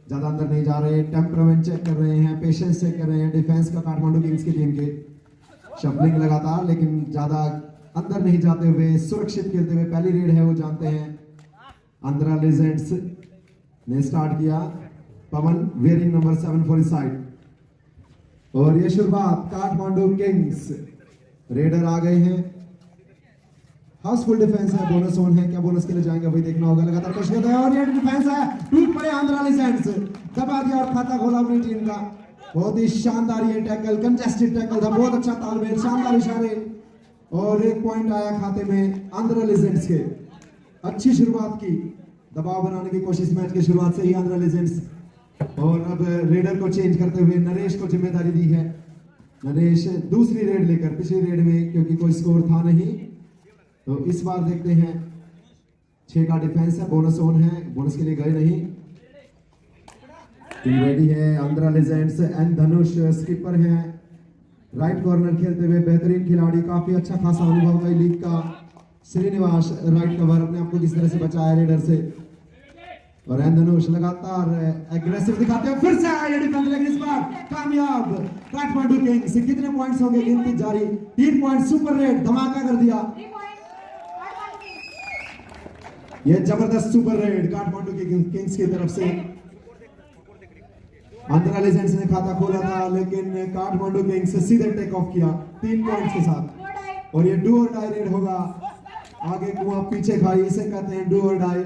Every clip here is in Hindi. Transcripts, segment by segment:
ज्यादा अंदर नहीं जा रहे, टेम्परामेंट चेक कर रहे हैं, पेशेंस चेक कर रहे हैं डिफेंस का काठमांडू किंग्स की टीम के। शफलिंग लगातार लेकिन ज्यादा अंदर नहीं जाते हुए, सुरक्षित खेलते हुए, पहली रेड है वो जानते हैं। आंध्रा लेजेंड्स ने स्टार्ट किया, Pawan wearing number 7 for his side. और ये शुरुआत काठमांडू किंग्स, रेडर आ गए हैं, हाउसफुल डिफेंस है, बोनस ऑन है, क्या बोनस के लिए जाएंगे वही देखना होगा। लगातार कोशिश करते हैं और ये डिफेंस है, टूट पड़े आंध्रा लेजेंड्स, दबा दिया और खाता खोला अपनी टीम का। बहुत ही शानदार ये टैकल, कंटेस्टेड टैकल था, बहुत अच्छा तालमेल, शानदार इशारे और एक पॉइंट आया खाते में आंध्रा लेजेंड्स के। अच्छी शुरुआत की, दबाव बनाने की कोशिश मैच की शुरुआत से ही आंध्रा लेजेंड्स। और अब रेडर को चेंज करते हुए नरेश को जिम्मेदारी दी है। नरेश दूसरी रेड लेकर, पिछली रेड में क्योंकि कोई स्कोर था नहीं तो इस बार देखते हैं। 6 का डिफेंस है, बोनस ऑन है, बोनस के लिए गए नहीं। टीम रेडी है, Andhra legends and Dhanush skipper हैं। राइट कॉर्नर खेलते हुए बेहतरीन खिलाड़ी, काफी अच्छा खासा अनुभव है लीग का। श्रीनिवास राइट कवर, अपने आप को किस तरह से बचाया रेडर से। और एन धनुष लगातार एग्रेसिव दिखाते हैं, फिर से आया डिफेंस लेकिन इस बार कामयाब काठमांडू किंग्स। कितने पॉइंट्स होंगे गिनती जारी, 3 पॉइंट, सुपर रेड, धमाका कर दिया। ये जबरदस्त सुपर रेड काठमांडू के किंग्स की तरफ से। आंध्रा लेजेंड्स ने खाता खोला था लेकिन काठमांडू किंग्स से सीधे टेक ऑफ किया 3 पॉइंट्स के साथ। और ये डू और डाई रेड होगा, आगे कुआं पीछे खाई, इसे कहते हैं डू और डाई।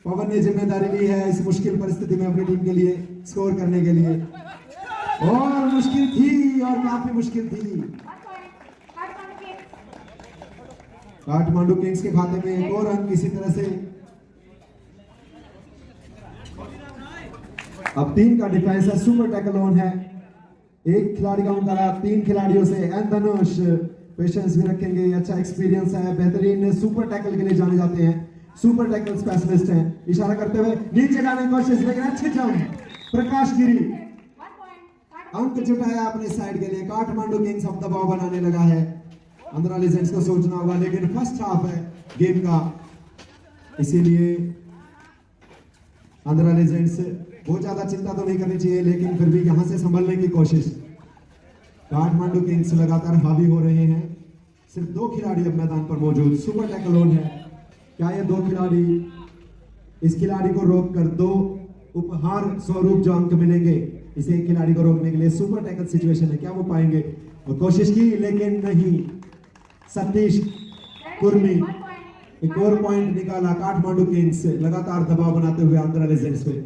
पवन ने जिम्मेदारी ली है इस मुश्किल परिस्थिति में अपनी टीम के लिए स्कोर करने के लिए, और मुश्किल थी और काफी मुश्किल थी। काठमांडू किंग्स के खाते में एक और अंक इसी तरह से। अब 3 का डिफेंस है, सुपर टैकल ऑन है, एक खिलाड़ी का मुकाबला 3 खिलाड़ियों से। एन धनुष पेशेंस भी रखेंगे, अच्छा एक्सपीरियंस है, बेहतरीन सुपर टैकल के लिए जाने जाते हैं, सुपर टैकल स्पेशलिस्ट हैं। इशारा करते हुए नीचे जाने की कोशिश, लेकिन अच्छे जंप, प्रकाश गिरी अंक जुटाया अपने साइड के लिए। काठमांडू किंग्स अब दबाव बनाने लगा है, आंध्रा लेजेंड्स को सोचना होगा, लेकिन फर्स्ट हाफ है गेम का, इसीलिए आंध्रा लेजेंड्स बहुत ज्यादा चिंता तो नहीं करनी चाहिए, लेकिन फिर भी यहां से संभलने की कोशिश। काठमांडू किंग्स लगातार हावी हो रहे हैं, सिर्फ 2 खिलाड़ी अब मैदान पर मौजूद, सुपर टैकल ऑन है। क्या ये 2 खिलाड़ी इस खिलाड़ी को रोककर 2 उपहार स्वरूप जो अंक मिलेंगे, इसे एक खिलाड़ी को रोकने के लिए सुपर टैकल सिचुएशन है, क्या वो पाएंगे? वो कोशिश की लेकिन नहीं। सतीश कुर्मी एक और पॉइंट निकाला काठमांडू किंग्स से, लगातार दबाव बनाते हुए आंध्रा लेजेंड्स पे।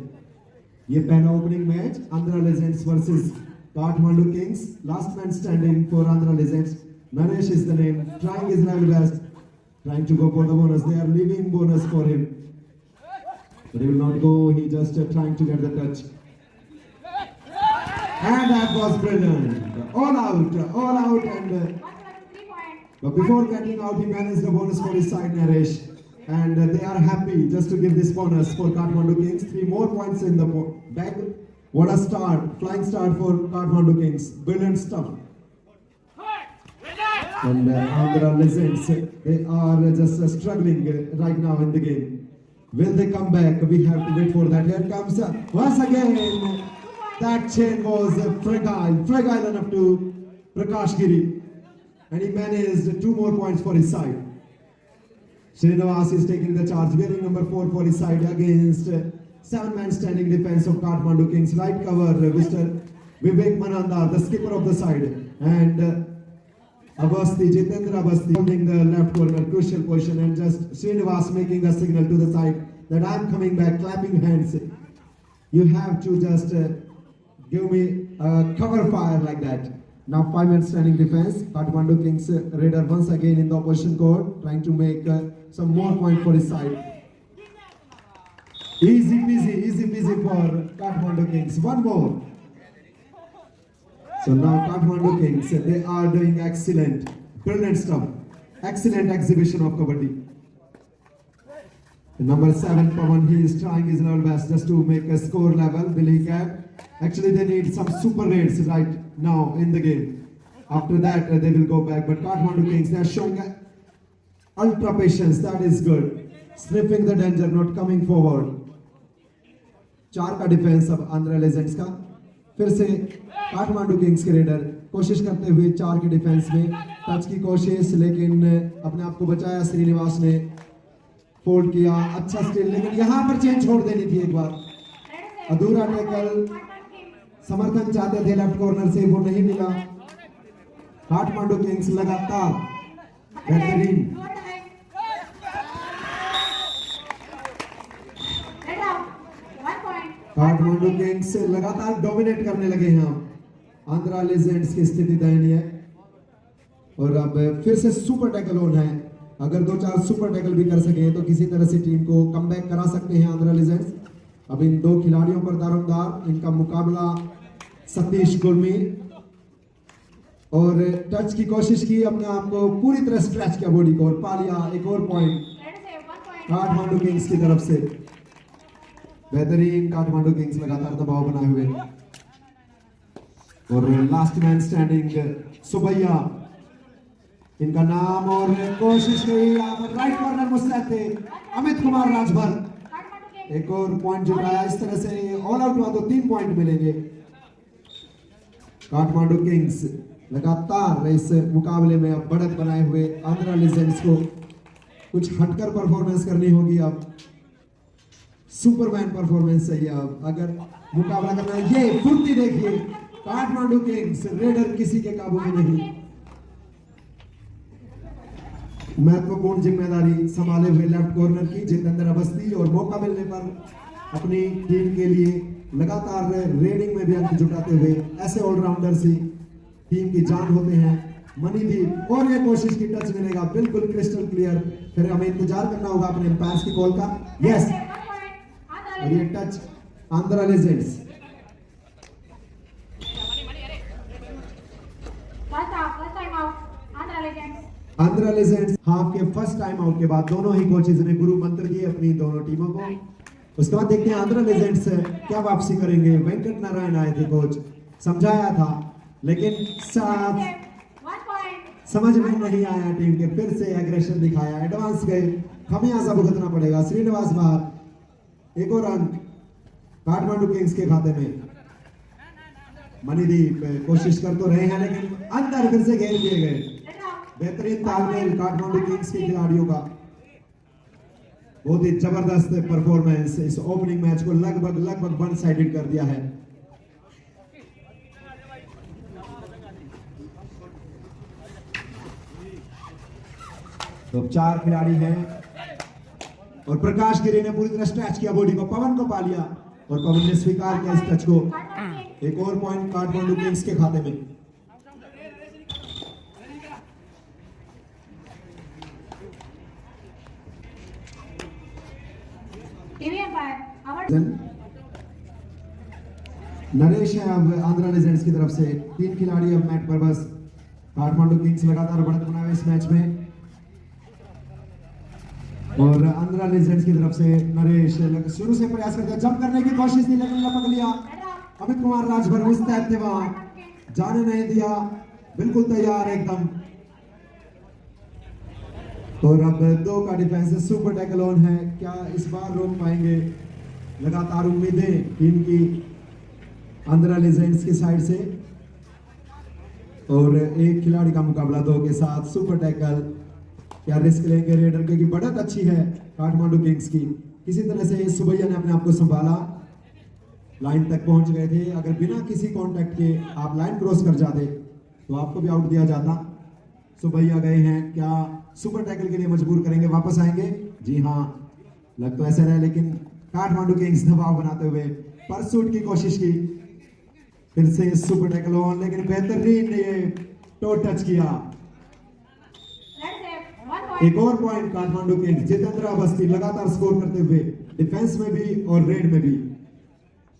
ये पहला opening match Andhra legends versus Kathmandu Kings. Last man standing for Andhra legends, Naresh is the name, trying his level best, trying to go for the bonus. They are leaving bonus for him, but he will not go. He just trying to get the touch, and that was brilliant. All out, and but before getting out, he managed the bonus for his side, Naresh, and they are happy just to give this bonus for Kathmandu Kings. 3 more points in the bag. What a start, flying start for Kathmandu Kings. Brilliant stuff. And Andhra Legends, they are just struggling right now in the game. Will they come back? We have to wait for that. Here comes once again. That chain was fragile enough to Prakash Giri, and he managed 2 more points for his side. Srinivas is taking the charge, wearing number 4 for his side against 7-man standing defense of Kathmandu Kings. Right cover, Mr. Vivek Manandar, the skipper of the side, and Abasti, Jitendra Abasti holding the left corner, crucial position, and just Srinivas making a signal to the side that I'm coming back, clapping hands. You have to just give me a cover fire like that. Now 5-man standing defense. Kathmandu Kings raider once again in the opposition court, trying to make some more point for his side. Easy peasy for Kathmandu Kings. One more. So now Kathmandu Kings, they are doing excellent, brilliant stuff. Excellent exhibition of kabaddi. Number 7, Pawan, he is trying his level best just to make a score level. Will he get? Actually, they need some super raids right now in the game. After that, they will go back. But Kathmandu Kings, they are showing ultra patience. That is good. Sniffing the danger, not coming forward. 4 का डिफेंस अब आंध्रा लेजेंड्स का। फिर से काठमांडू किंग्स के रेडर कोशिश करते हुए 4 के डिफेंस में, टच की कोशिश लेकिन अपने आप को बचाया। श्रीनिवास ने फोल्ड किया, अच्छा स्टिल, लेकिन यहां पर चेंज छोड़ देनी थी एक बार। अधूरा टैकल, समर्थन चाहते थे लेफ्ट कॉर्नर से, वो नहीं मिला। काठमांडू किंग्स लगातार बेहतरीन काठमांडू किंग्स लगातार डोमिनेट करने लगे हैं। आंध्रा लेजेंड्स की स्थिति दयनीय है और अब फिर से सुपर टैकल ऑन है। अगर 2-4 सुपर टैकल भी कर सके तो किसी तरह से टीम को कमबैक करा सकते हैं आंध्रा लेजेंड्स। अब इन 2 खिलाड़ियों पर दारोमदार, इनका मुकाबला सतीश गुरमी, और टच की कोशिश की, अपने आप को पूरी तरह स्ट्रेच किया बॉडी को और पा लिया। एक और पॉइंट काठमांडू किंग्स की तरफ से। बेहतरीन काठमांडू किंग्स लगातार दबाव बनाए हुए, और लास्ट मैन स्टैंडिंग सुबैया इनका नाम, और कोशिश की राइट कॉर्नर मुस्तैद थे अमित कुमार राजभर। एक और पॉइंट जुटाया। इस तरह से ऑल आउट हुआ तो 3 पॉइंट मिलेंगे। काठमांडू किंग्स लगातार इस मुकाबले में अब बढ़त बनाए हुए। आंध्रा लेजेंड्स को कुछ हटकर परफॉर्मेंस करनी होगी। अब सुपरमैन परफॉर्मेंस चाहिए। अब अगर मुकाबला करना है, ये फुर्ती देखिए, काठमांडू किंग्स रेडर किसी के काबू में नहीं। महत्वपूर्ण जिम्मेदारी संभाले हुए लेफ्ट कॉर्नर की जितेंद्र अवस्थी, और मौका मिलने पर अपनी टीम के लिए लगातार रेडिंग में भी अंक जुटाते हुए ऐसे ऑलराउंडर से टीम की जान होते हैं। मणिदीप, और ये कोशिश की, टच मिलेगा बिल्कुल क्रिस्टल क्लियर। फिर हमें इंतजार करना होगा अपने एम्पायर्स की कॉल का। यस, और ये touch Andhra legends. Andhra legends half के फर्स्ट टाइम आउट के बाद दोनों ही कोचेज ने गुरु मंत्र दिए अपनी दोनों टीमों को। उसके बाद देखते हैं आंध्रा लेजेंड्स क्या वापसी करेंगे। वेंकट नारायण आए थे कोच, समझाया था, लेकिन समझ में नहीं आया टीम के। फिर से एग्रेशन दिखाया, एडवांस गए, खमियाजा भुगतना पड़ेगा। श्रीनिवास बाहर, एक और अंक काठमांडू किंग्स के खाते में। मणिदीप कोशिश कर तो रहे हैं, लेकिन अंदर फिर से घेर दिए गए। बेहतरीन तालमेल काठमांडू किंग्स के खिलाड़ियों का, बहुत ही जबरदस्त परफॉर्मेंस। इस ओपनिंग मैच को लगभग वन साइडेड कर दिया है। तो 4 खिलाड़ी हैं, और प्रकाश गिरी ने पूरी तरह स्ट्रेच किया बॉडी को, पवन को पा लिया, और पवन ने स्वीकार किया इस टच को। एक और पॉइंट काठमांडू किंग्स के खाते में। नरेश है अब आंध्रा लेजेंड्स की तरफ से। 3 खिलाड़ी अब मैट पर बस। काठमांडू किंग्स लगातार बढ़त बनाए इस मैच में, और आंध्रा लेजेंड्स की तरफ से नरेश शुरू से प्रयास करते, जंप करने की कोशिश थी लेकिन लपक लिया। अमित कुमार राजभर मुस्तैद थे वहां, जाने नहीं दिया, बिल्कुल तैयार एकदम। और अब 2 का डिफेंस, सुपर टैकल ऑन है, क्या इस बार रोक पाएंगे? लगातार उम्मीदें टीम की आंध्रा लेजेंड्स की साइड से, और एक खिलाड़ी का मुकाबला 2 के साथ। सुपर टैकल, क्या रिस्क लेंगे रेडर, क्योंकि बढ़त अच्छी है काठमांडू किंग्स की। किसी तरह से सुबैया ने अपने आप को संभाला, लाइन तक पहुंच गए थे। अगर बिना किसी कांटेक्ट के आप लाइन क्रॉस कर जाते तो आपको भी आउट दिया जाता। सुबैया गए हैं, क्या सुपर टैकल के लिए मजबूर करेंगे, वापस आएंगे? जी हाँ, लग तो ऐसा रहा, लेकिन काठमांडू किंग्स दबाव बनाते हुए परसूट की कोशिश की। फिर से सुपर टैकल ऑन, लेकिन बेहतरीन ये टो टच किया। एक और पॉइंट काठमांडू किंग्स। जितेंद्र अवस्थी लगातार स्कोर करते हुए, डिफेंस में भी और रेड में भी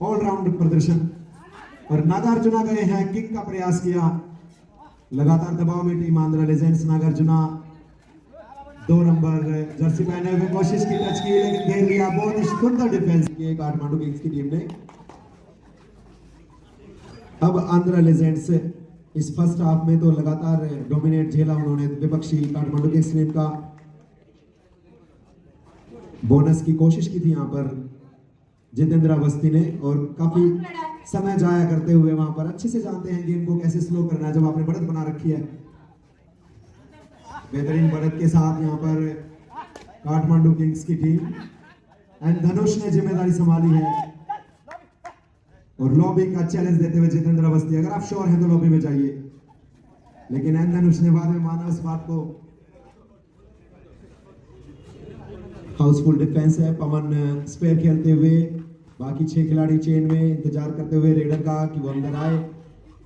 ऑलराउंड प्रदर्शन। और नागार्जुना गए हैं, किक का प्रयास किया, लगातार दबाव में team Andhra legends. Nagarjuna 2 number Jersey पहने हुए कोशिश की, टच की, लेकिन घेर लिया। बहुत ही सुंदर डिफेंस की काठमांडू किंग्स की टीम ने। अब आंध्रा लेजेंड्स इस फर्स्ट हाफ में तो लगातार डोमिनेट झेला उन्होंने विपक्षी काठमांडू किंग्स टीम का। बोनस की कोशिश की थी यहां पर, जितेंद्र अवस्थी ने, और काफी समय जाया करते हुए वहां पर अच्छे से जानते हैं गेम को कैसे स्लो करना है जब आपने बढ़त बना रखी है। बेहतरीन बढ़त के साथ यहाँ पर काठमांडू किंग्स की टीम, एंड धनुष ने जिम्मेदारी संभाली है और लॉबी का चैलेंज देते हुए जितेंद्र अवस्थी, अगर आप श्योर हैं तो लॉबी में जाइए, लेकिन एन धनुष ने बाद में माना उस बात को। हाउसफुल डिफेंस है, पवन स्पेयर खेलते हुए, बाकी 6 खिलाड़ी चेन में इंतजार करते हुए रेडर का कि वो अंदर आए।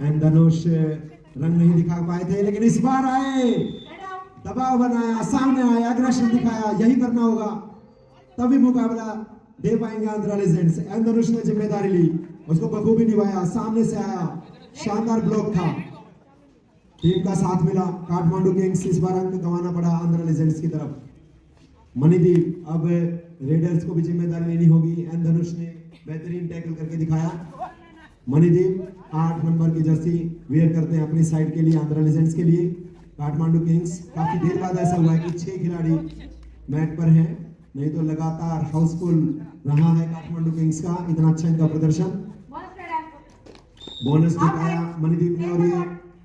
एंड धनुष रंग नहीं दिखा पाए थे, लेकिन इस बार आए, दबाव बनाया, सामने आए, एग्रेशन दिखाया, यही करना होगा तभी मुकाबला दे पाएंगे आंध्रा लीजेंड्स। एंड धनुष ने जिम्मेदारी ली, उसको बखूबी निभाया, सामने से आया, शानदार ब्लॉक था, टीम का साथ मिला। काठमांडू किंग्स इस बार अंक गंवाना पड़ा आंध्रा लीजेंड्स की तरफ। मणिदीप, अब रेडर्स को भी जिम्मेदारी लेनी होगी। एन धनुष ने बेहतरीन टैकल करके दिखाया। मणिदीप 8 नंबर की जर्सी वेयर करते हैं अपनी साइड के लिए, आंध्रा लीजेंड्स के लिए। काठमांडू किंग्स, काफी देर बाद ऐसा हुआ है कि 6 खिलाड़ी मैट पर हैं, नहीं तो लगातार हाउसफुल रहा है काठमांडू किंग्स का, इतना अच्छा इनका प्रदर्शन। बोनस दिखाया मणिदीप ने, और ये